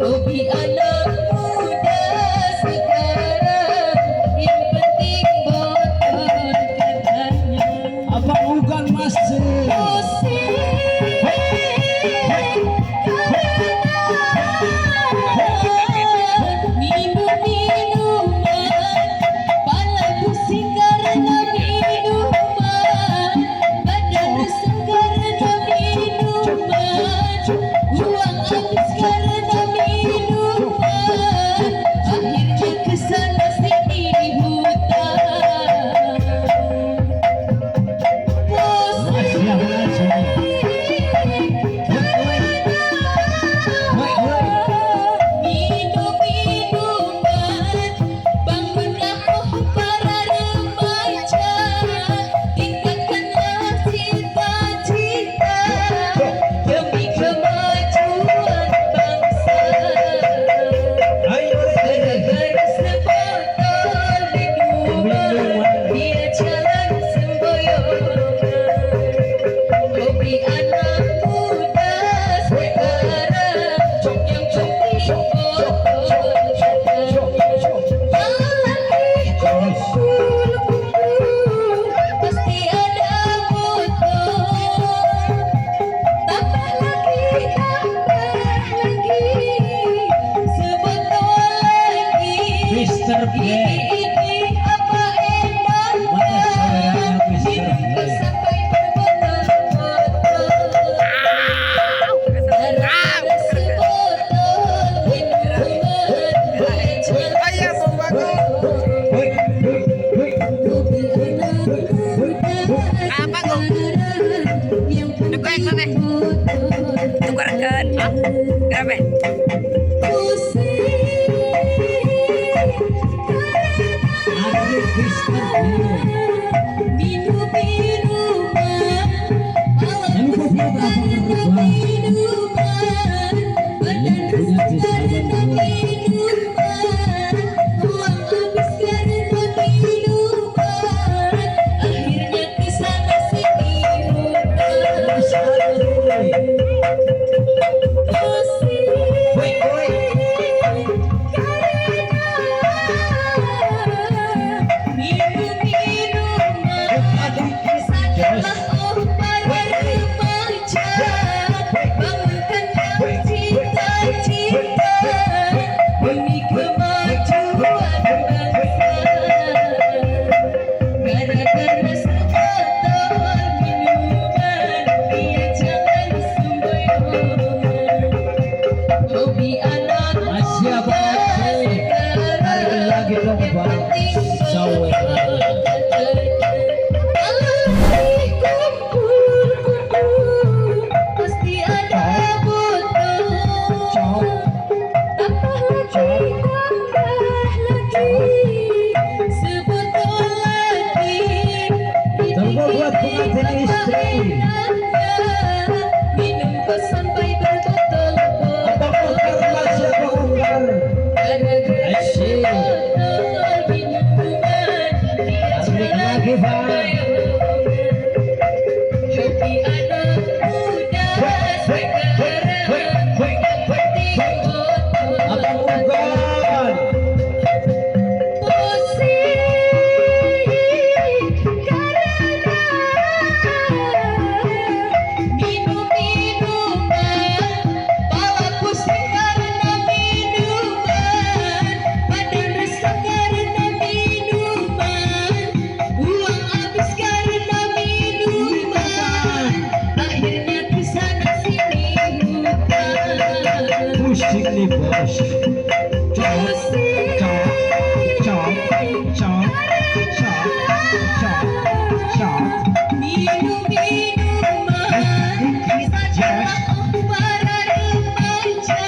Hobi anak muda sekarang yang penting motor katanya. Abang bukan masih. Mister B. Ini apa enak Mana saudaranya Mister B? sampai berbotol-botol. Gara-gara sebotol minuman dia jalan Hoi, hoi, hoi. hobi anak muda sekarang yang penting motor Tukarkan. Kenapa? Adik Mister B. Hoi, hoi. Hobi anak Masih apa masih? Hari lagi dong bang. Sawe. pasti ada botol. Cok, Tambah lagi sebotol lagi. tunggu buat pengantin istri. Minum kok sampai berbotol-botol. Abang Ungkar masih Abang Ungkar. Gara-gara Asyik. sebotol minuman dia Asik lagi bang. hobi anak muda sekarang yang penting motor. Abang Ungkar. Musik nih bos. Cok, cok, cok, cok, cok, cok, cok. Minum minuman sajalah para remaja,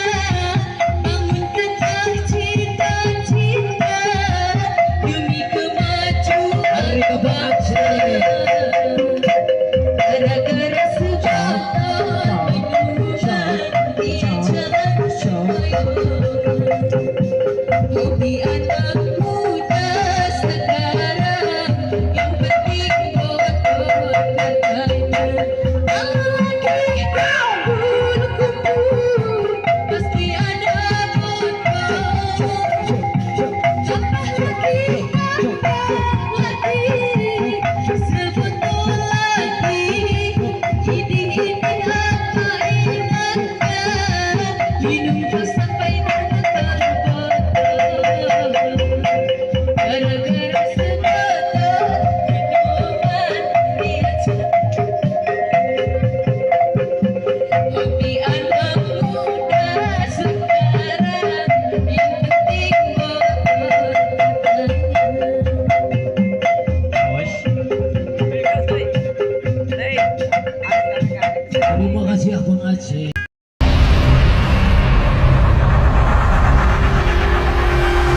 bangunkanlah cita-cita demi kemajuan Hari bangsa. Gara-gara sebotol minuman dia jalan semboyong. paina